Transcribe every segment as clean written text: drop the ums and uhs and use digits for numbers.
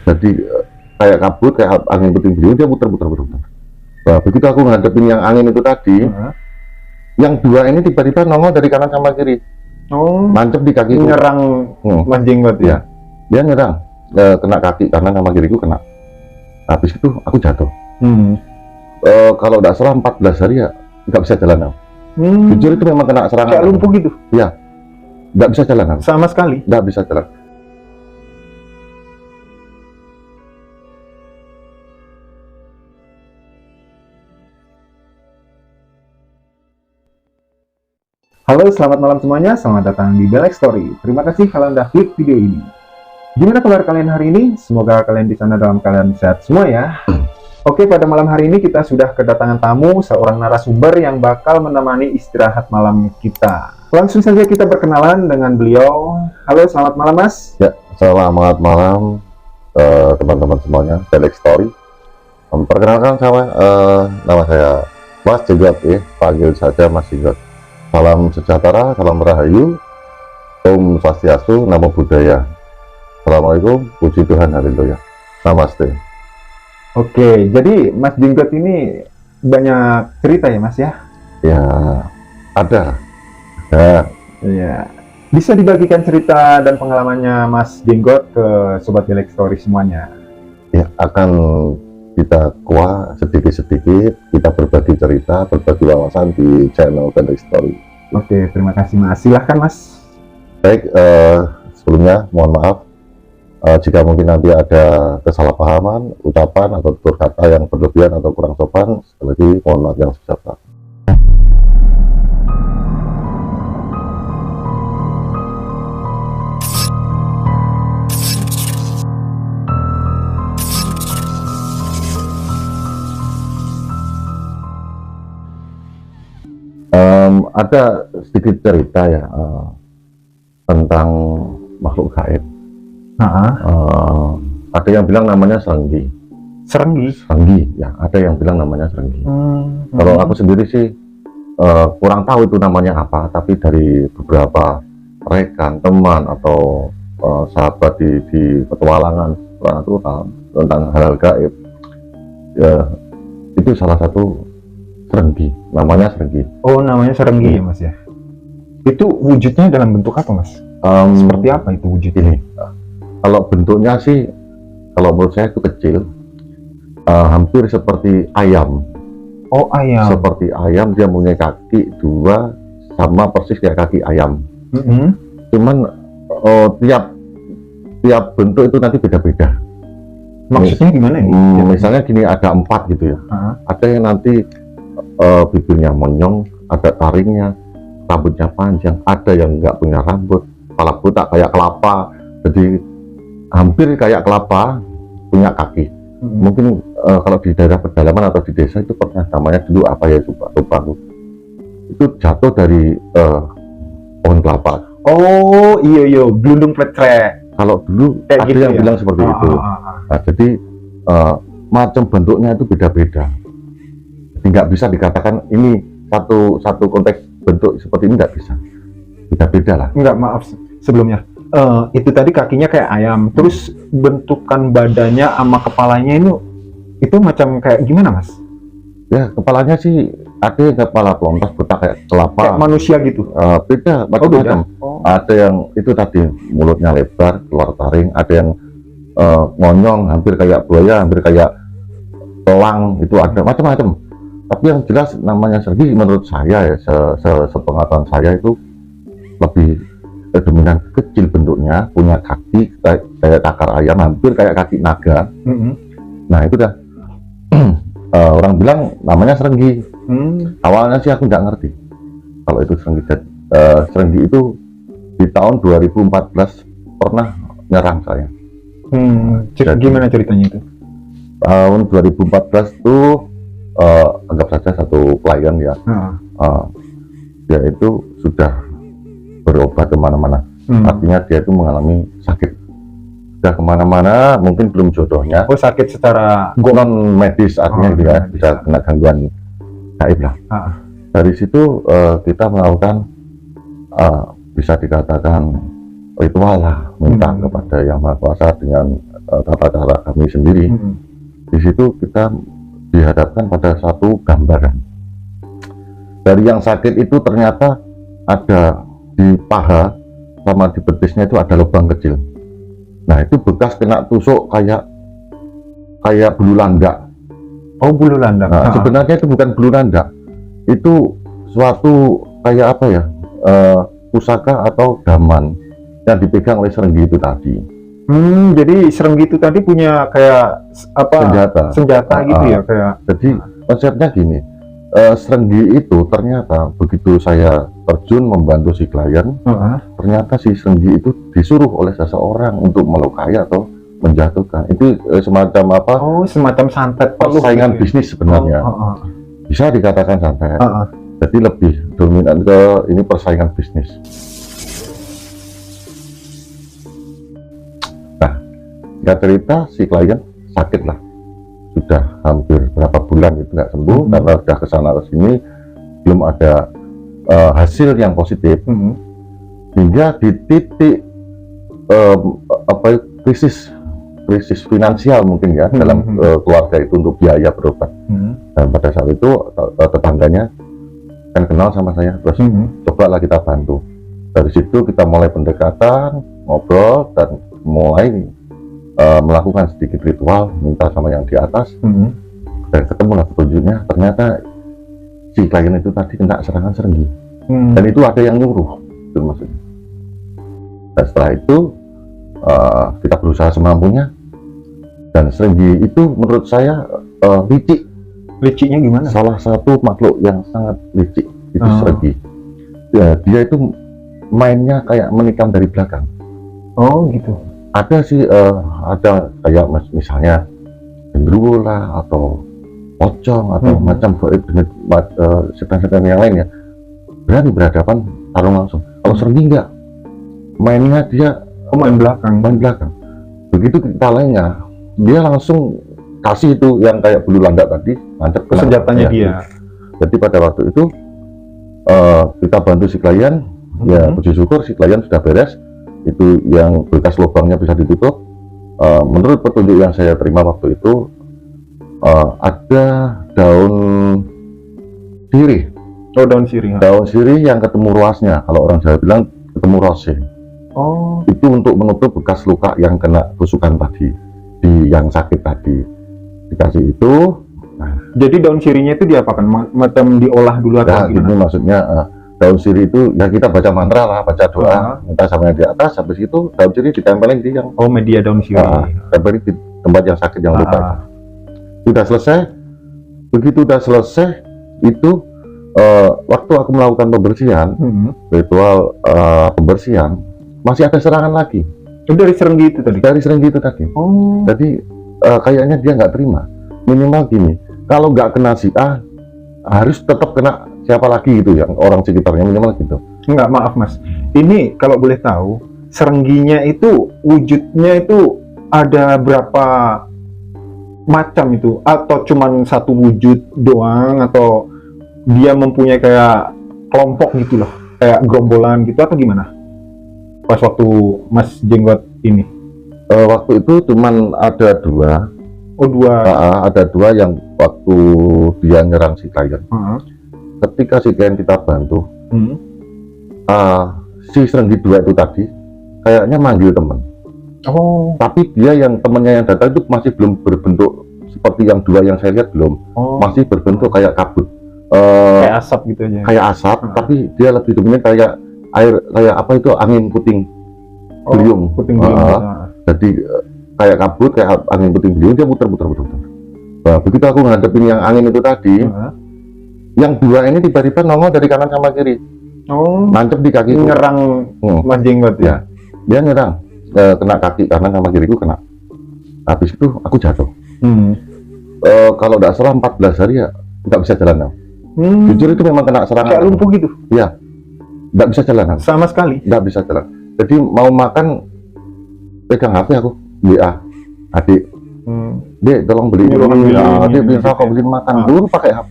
Jadi kayak kabut, kayak angin puting beliung, dia puter-puter. Nah, begitu aku ngadepin yang angin itu tadi, yang dua ini tiba-tiba nongol dari kanan sama kiri. Mancep di kaki. Nyerang Mas Jenggot ya? Dia nyerang, kena kaki kanan sama kiriku kena. Habis itu aku jatuh. Kalau nggak salah 14 hari ya nggak bisa jalan aku. Jujur itu memang kena serangan. Kayak lumpuh gitu? Iya, nggak bisa jalan aku. Sama sekali? Nggak bisa jalan. Halo, selamat malam semuanya. Selamat datang di Belek Story. Terima kasih kalian udah klik video ini. Gimana kabar kalian hari ini? Semoga kalian di sana dalam keadaan sehat semua ya. Oke, pada malam hari ini kita sudah kedatangan tamu, seorang narasumber yang bakal menemani istirahat malam kita. Langsung saja kita berkenalan dengan beliau. Halo, selamat malam Mas. Ya, selamat malam teman-teman semuanya, Belek Story. Perkenalkan nama saya Mas Jenggot ya, panggil saja Mas Jenggot. Salam sejahtera, salam rahayu, Om Swastiastu, Namo Buddhaya. Assalamualaikum, puji Tuhan, haleluya. Namaste. Oke, jadi Mas Jenggot ini banyak cerita ya Mas ya? Ya, ada. Ya. Bisa dibagikan cerita dan pengalamannya Mas Jenggot ke Sobat Belek Story semuanya? Ya, akan kita kuah sedikit-sedikit, kita berbagi cerita, berbagi wawasan di channel Belek Story. Oke, terima kasih Mas. Silahkan Mas. Baik, sebelumnya mohon maaf jika mungkin nanti ada kesalahpahaman, ucapan atau tutur kata yang berlebihan atau kurang sopan. Sekali lagi mohon maaf yang sebesar. Ada sedikit cerita ya tentang makhluk gaib. Ada yang bilang namanya serenggi. Serenggi ya, ada yang bilang namanya serenggi. Kalau aku sendiri sih kurang tahu itu namanya apa, tapi dari beberapa rekan, teman atau sahabat di petualangan supranatural tentang hal-hal gaib ya, itu salah satu serenggi, namanya serenggi. Oh, namanya serenggi ya Mas ya. Itu wujudnya dalam bentuk apa Mas? Seperti apa itu wujudnya? Kalau bentuknya sih, kalau menurut saya itu kecil, hampir seperti ayam. Oh, ayam. Seperti ayam, dia punya kaki dua, sama persis kayak kaki ayam. Cuman tiap bentuk itu nanti beda-beda. Maksudnya gimana ini? Misalnya gini, ada 4 gitu ya. Ada yang nanti bibirnya monyong, ada taringnya, rambutnya panjang, ada yang nggak punya rambut, kepala botak kayak kelapa, jadi hampir kayak kelapa, punya kaki. Mungkin kalau di daerah pedalaman atau di desa itu pernah namanya dulu apa ya, lupa itu jatuh dari pohon kelapa. Oh iya, gelundung pletrek. Kalau dulu kayak ada gitu yang ya? bilang seperti itu. Nah, jadi macam bentuknya itu beda-beda. Nggak bisa dikatakan ini satu konteks bentuk seperti ini, nggak bisa, beda-beda lah. Nggak, maaf sebelumnya, itu tadi kakinya kayak ayam, terus bentukan badannya sama kepalanya itu macam kayak gimana Mas? Ya, kepalanya sih ada yang kepala pelontos botak kayak kelapa, kayak manusia gitu? Beda, macam-macam. Ada yang itu tadi mulutnya lebar, keluar taring, ada yang ngonyong, hampir kayak buaya, hampir kayak elang, itu ada macam-macam. Tapi yang jelas namanya serenggi menurut saya ya, sepengetahuan saya itu lebih dominan kecil bentuknya, punya kaki kayak akar ayam, hampir kayak kaki naga. Nah itu dah orang bilang namanya serenggi. Awalnya sih aku nggak ngerti kalau itu serenggi. Serenggi itu di tahun 2014 pernah nyerang saya. Gimana ceritanya itu? Tahun 2014 tuh anggap saja satu klien ya, dia itu sudah berobat kemana-mana. Artinya dia itu mengalami sakit, sudah kemana-mana, mungkin belum jodohnya. Oh, sakit secara non medis, artinya dia bisa kena gangguan gaib lah. Dari situ kita melakukan bisa dikatakan ritual lah, minta kepada Yang Maha Kuasa dengan tata cara kami sendiri. Di situ kita dihadapkan pada satu gambaran. Dari yang sakit itu ternyata ada di paha sama di betisnya itu ada lubang kecil. Nah, itu bekas kena tusuk kayak bulu landak. Oh, bulu landak. Nah, sebenarnya itu bukan bulu landak. Itu suatu kayak apa ya? Pusaka atau gaman yang dipegang oleh Serenggi itu tadi. Jadi Serenggi itu tadi punya kayak apa? Senjata gitu ya, kayak. Jadi konsepnya gini. Serenggi itu ternyata begitu saya terjun membantu si klien, ternyata si Serenggi itu disuruh oleh seseorang untuk melukai atau menjatuhkan. Itu semacam apa? Oh, semacam santet persaingan gitu. Bisnis sebenarnya. Bisa dikatakan santet. Jadi lebih dominan ke ini persaingan bisnis. Nah, nggak cerita si klien sakit lah. Sudah hampir berapa bulan itu nggak sembuh karena sudah kesana kesini belum ada hasil yang positif, hingga di titik krisis finansial mungkin ya dalam keluarga itu untuk biaya berobat. Dan pada saat itu tetangganya kan kenal sama saya, terus cobalah kita bantu. Dari situ kita mulai pendekatan, ngobrol, dan mulai melakukan sedikit ritual, minta sama yang di atas, dan ketemulah petunjuknya. Ternyata si klien itu tadi kena serangan Serenggi, dan itu ada yang nyuruh, itu maksudnya. Dan setelah itu kita berusaha semampunya, dan Serenggi itu menurut saya licik. Liciknya gimana? Salah satu makhluk yang sangat licik itu Serenggi. Ya, dia itu mainnya kayak menikam dari belakang. Oh gitu. Ada sih ada kayak misalnya genderuwo lah atau pocong atau macam setan-setan yang lain ya, berani berhadapan tarung langsung. Kalau Serenggi enggak, mainnya dia main belakang. Begitu kita lainnya, dia langsung kasih itu yang kayak bulu landak tadi, nancep ke senjatanya dia. Jadi pada waktu itu kita bantu si klien, ya puji syukur si klien sudah beres. Itu yang bekas lubangnya bisa ditutup. Menurut petunjuk yang saya terima waktu itu ada daun sirih. Oh, daun sirih. Daun sirih yang ketemu ruasnya, kalau orang Jawa bilang ketemu rosnya. Oh. Itu untuk menutup bekas luka yang kena tusukan tadi, di yang sakit tadi. Dikasih itu. Nah, jadi daun sirihnya itu diapakan? Macam diolah dulu atau gimana? Ini maksudnya daun sirih itu ya kita baca mantra lah, baca doa, minta sama yang di atas. Habis itu daun sirih ditempelin di yang media daun sirih, tempelin di tempat yang sakit yang luka. Udah selesai. Begitu udah selesai itu waktu aku melakukan pembersihan, ritual pembersihan, masih ada serangan lagi. Dari Serenggi itu tadi. Dari Serenggi itu tadi. Oh. Jadi kayaknya dia nggak terima. Minimal gini, kalau nggak kena si A, harus tetap kena siapa lagi gitu yang orang sekitarnya, minimal gitu. Enggak, maaf mas, ini kalau boleh tahu Serengginya itu wujudnya itu ada berapa macam itu, atau cuman satu wujud doang, atau dia mempunyai kayak kelompok gitu loh, kayak gerombolan gitu atau gimana pas waktu Mas Jenggot ini? Waktu itu cuman ada dua. Oh, dua. Ada dua yang waktu dia nyerang si klien. Ketika si klien kita bantu, si Serenggi dua itu tadi kayaknya manggil teman. Oh. Tapi dia yang temannya yang datang itu masih belum berbentuk seperti yang dua yang saya lihat, belum. Masih berbentuk kayak kabut. Kayak asap gitu aja. Kayak asap, tapi dia lebih dominan kayak air, kayak apa itu, angin puting beliung. Puting beliung. Jadi kayak kabut, kayak angin puting beliung, dia muter-muter. Nah, begitu aku ngadepin yang angin itu tadi, yang dua ini tiba-tiba nongol dari kanan sama kiri. Oh. Nancep di kaki. Nyerang Mas Jenggot ya? Dia nyerang, kena kaki kanan sama kiriku kena. Habis itu aku jatuh. Kalau nggak salah 14 hari ya nggak bisa jalan. Jujur itu memang kena serangan. Kayak lumpuh gitu? Iya, nggak bisa jalan. Sama sekali? Nggak bisa jalan. Jadi mau makan, pegang HP aku, WA adik, Dek tolong beli ini, Dek beli rokok, beli makan, dulu pakai HP.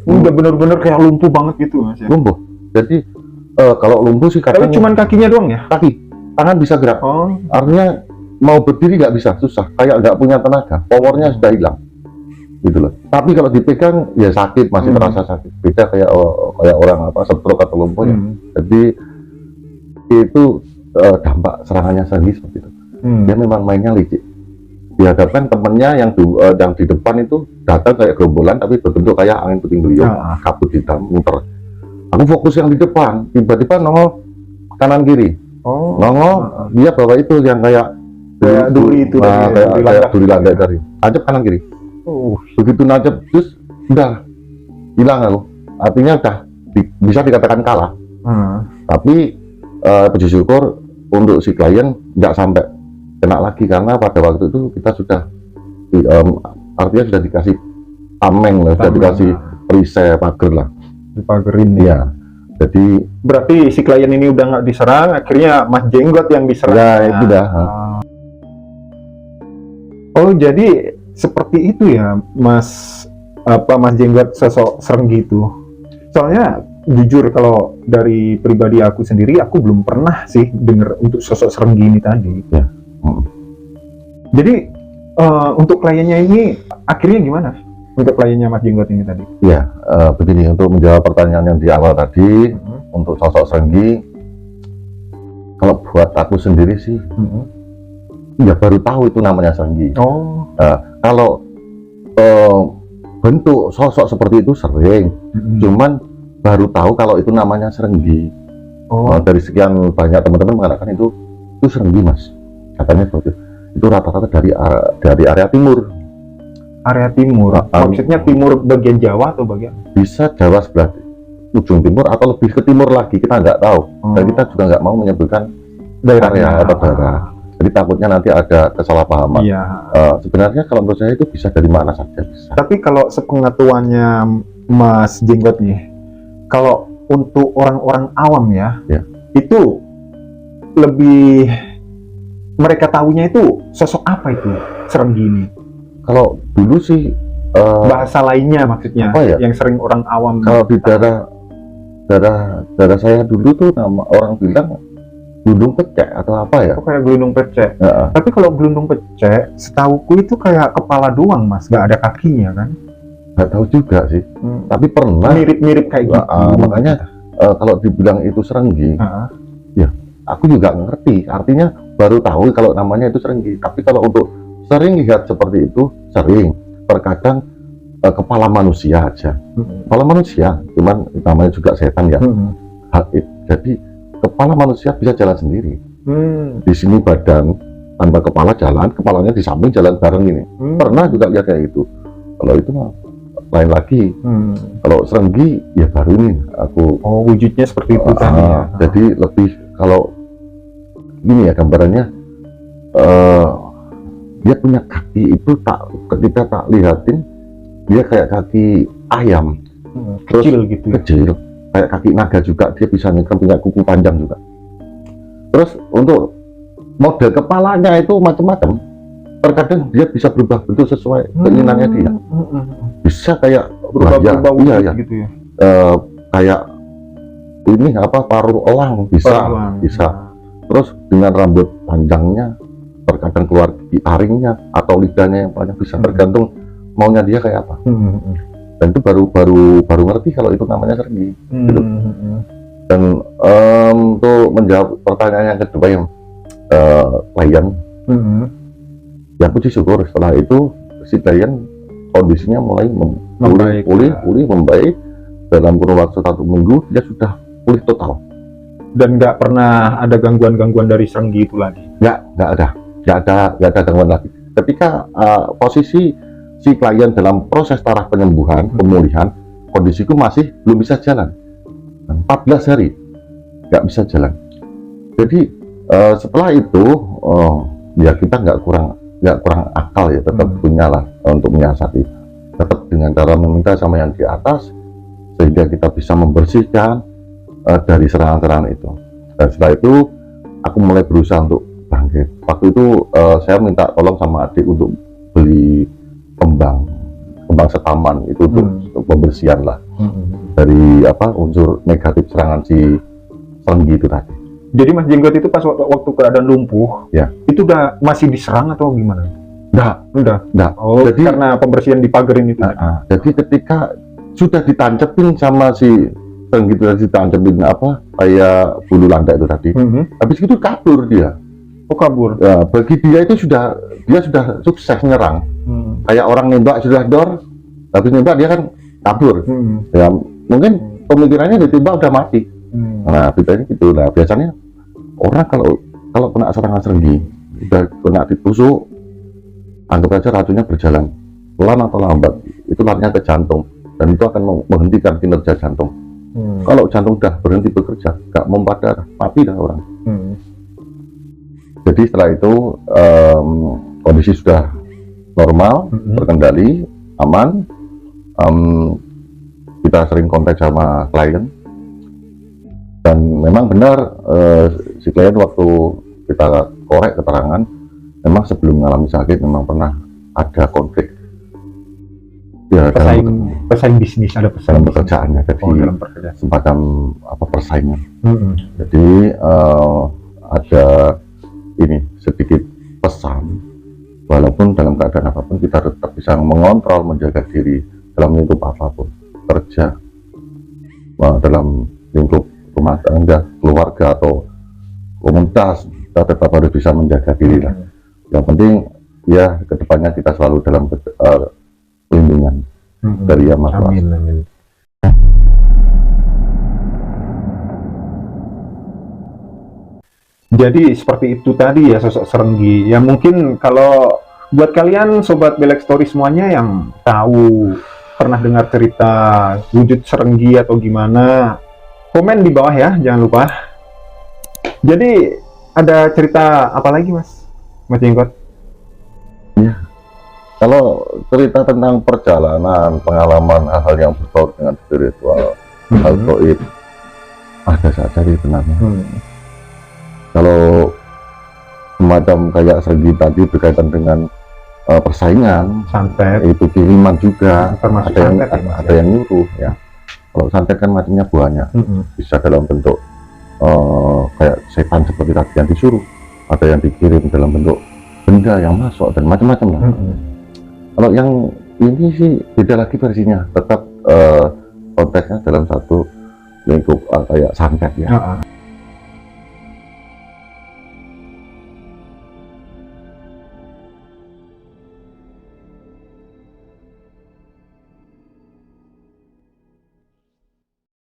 Udah bener-bener kayak lumpuh banget gitu mas ya? Lumpuh. Jadi kalau lumpuh sih katanya. Tapi cuman kakinya doang ya? Kaki, tangan bisa gerak. Artinya mau berdiri nggak bisa, susah, kayak nggak punya tenaga, powernya sudah hilang gitu loh. Tapi kalau dipegang ya sakit, masih terasa sakit, beda kayak kayak orang apa stroke atau lumpuh ya. Jadi itu dampak serangannya Serenggi seperti itu. Dia memang mainnya licik. Dihadapkan temennya yang di depan itu datang kayak gerombolan tapi berbentuk kayak angin puting beliung, kabut hitam muter. Aku fokus yang di depan, tiba-tiba nongol kanan kiri. Nongol dia bawa itu yang kayak duri itu, kayak duri landai tadi. Nancep kanan kiri. Begitu nancep terus udah hilang aku. Artinya udah bisa dikatakan kalah. Tapi puji syukur untuk si klien nggak sampai kena lagi karena pada waktu itu kita sudah artinya sudah dikasih tameng lah, sudah dikasih perisai pagar lah, dipagerin ya. Jadi berarti si klien ini udah nggak diserang, akhirnya Mas Jenggot yang diserang. Ya itu dah. Oh jadi seperti itu ya Mas Jenggot sosok Serenggi itu. Soalnya jujur kalau dari pribadi aku sendiri, aku belum pernah sih dengar untuk sosok Serenggi ini tadi. Ya. Jadi untuk kliennya ini akhirnya gimana? Untuk kliennya Mas Jenggot ini tadi? Ya begini, untuk menjawab pertanyaan yang di awal tadi, untuk sosok Serenggi, kalau buat aku sendiri sih, ya baru tahu itu namanya Serenggi. Kalau bentuk sosok seperti itu sering, cuman baru tahu kalau itu namanya Serenggi. Dari sekian banyak teman-teman mengatakan itu Serenggi Mas, katanya seperti itu. Itu rata-rata dari area timur. Area timur, maksudnya timur bagian Jawa atau bagian? Bisa Jawa sebelah ujung timur atau lebih ke timur lagi, kita nggak tahu. Dan kita juga nggak mau menyebutkan area atau daerah. Jadi takutnya nanti ada kesalahpahaman. Sebenarnya kalau menurut saya itu bisa dari mana saja bisa. Tapi kalau sepengetahuannya Mas Jenggot nih, kalau untuk orang-orang awam ya, itu lebih mereka tahunya itu sosok apa itu Serenggi ini? Kalau dulu sih bahasa lainnya maksudnya yang sering orang awam. Kalau di daerah saya dulu tuh nama orang bilang gelundung pecek atau apa ya? Kayak gelundung pecek. Tapi kalau gelundung pecek, setauku itu kayak kepala doang Mas, nggak ada kakinya kan? Nggak tahu juga sih. Tapi pernah mirip-mirip kayak gitu. Makanya kalau dibilang itu Serenggi, ya aku juga ngerti. Artinya baru tahu kalau namanya itu Serenggi. Tapi kalau untuk sering lihat seperti itu, sering. Terkadang kepala manusia aja. Kepala manusia, cuman namanya juga setan ya. Jadi kepala manusia bisa jalan sendiri. Di sini badan tanpa kepala jalan, kepalanya di samping jalan bareng ini. Pernah juga lihat kayak gitu. Kalau itu mah lain lagi. Kalau Serenggi ya baru ini aku. Wujudnya seperti itu tadi. Jadi lebih kalau gini ya gambarannya, dia punya kaki itu ketika tak lihatin dia kayak kaki ayam, kecil gitu ya? Kecil, kayak kaki naga juga, dia bisa nyekam, punya kuku panjang juga. Terus untuk model kepalanya itu macam-macam, terkadang dia bisa berubah bentuk sesuai keinginannya dia. Bisa kayak berubah wujud gitu ya? Kayak ini apa, paruh elang bisa. Terus dengan rambut panjangnya, terkadang keluar di taringnya atau lidahnya yang panjang, bisa tergantung maunya dia kayak apa. Dan itu baru ngerti kalau itu namanya Serenggi. Gitu. Dan untuk menjawab pertanyaan yang kedua yang klien, ya puji syukur setelah itu si klien kondisinya mulai pulih membaik. Dalam kurun waktu 1 minggu dia sudah pulih total. Dan nggak pernah ada gangguan-gangguan dari Serenggi itu lagi? Nggak ada gangguan lagi. Ketika posisi si klien dalam proses taraf penyembuhan, pemulihan, kondisiku masih belum bisa jalan. 14 hari nggak bisa jalan. Jadi setelah itu ya kita nggak kurang akal ya, tetap punya lah untuk menyiasati. Tetap dengan cara meminta sama yang di atas sehingga kita bisa membersihkan dari serangan-serangan itu. Dan setelah itu aku mulai berusaha untuk bangkit. Waktu itu saya minta tolong sama adik untuk beli kembang setaman itu untuk pembersihan lah dari unsur negatif serangan si Serenggi itu tadi. Jadi Mas Jenggot itu pas waktu keadaan lumpuh, Ya. itu udah masih diserang atau gimana? Enggak. Oh, Jadi- karena pembersihan di pagerin itu. Jadi ketika sudah ditancepin sama si gitu, ditancepin apa kayak bulu landak itu tadi, habis itu kabur dia. Oh, kabur. Ya, bagi dia itu dia sudah sukses nyerang. Kayak orang nembak sudah dor, habis nembak dia kan kabur. Ya mungkin pemikirannya ditembak udah mati. Nah kita ini gitu lah. Biasanya orang kalau kena serangan serenggi, udah kena ditusuk, anggap aja racunnya berjalan pelan atau lambat, itu larinya ke jantung dan itu akan menghentikan kinerja jantung. Kalau jantung udah berhenti bekerja, nggak memompa darah, mati dah orang. Jadi setelah itu kondisi sudah normal, terkendali, aman. Kita sering kontak sama klien dan memang benar si klien waktu kita korek keterangan, memang sebelum mengalami sakit memang pernah ada konflik. Ya, Pesaing bisnis, ada dalam pekerjaannya, jadi dalam pekerjaan. semacam apa persaingan. Jadi ada ini sedikit pesan, walaupun dalam keadaan apapun kita tetap bisa mengontrol, menjaga diri dalam lingkup apapun, kerja, dalam lingkup rumah tangga, keluarga atau komunitas, kita tetap harus bisa menjaga diri lah. Yang penting ya kedepannya kita selalu dalam perlindungan dari Yang Maha Kuasa. Amin. Jadi seperti itu tadi ya sosok Serenggi. Ya mungkin kalau buat kalian sobat Belek Story semuanya yang tahu pernah dengar cerita wujud Serenggi atau gimana, komen di bawah ya, jangan lupa. Jadi ada cerita apa lagi Mas Jenggot? Kalau cerita tentang perjalanan, pengalaman, hal-hal yang berkaitan dengan spiritual, hal gaib, ada saja sih sebenarnya. Kalau semacam kayak Serenggi tadi berkaitan dengan persaingan, Santet, itu kiriman juga, termasuk ada yang santet ya, Mas, ada yang nyuruh ya. Kalau santet kan macamnya banyak, bisa dalam bentuk kayak setan seperti tadi yang disuruh, ada yang dikirim dalam bentuk benda yang masuk dan macam-macam lah. Kalau yang ini sih beda lagi versinya, tetap konteksnya dalam satu lingkup kayak santet ya.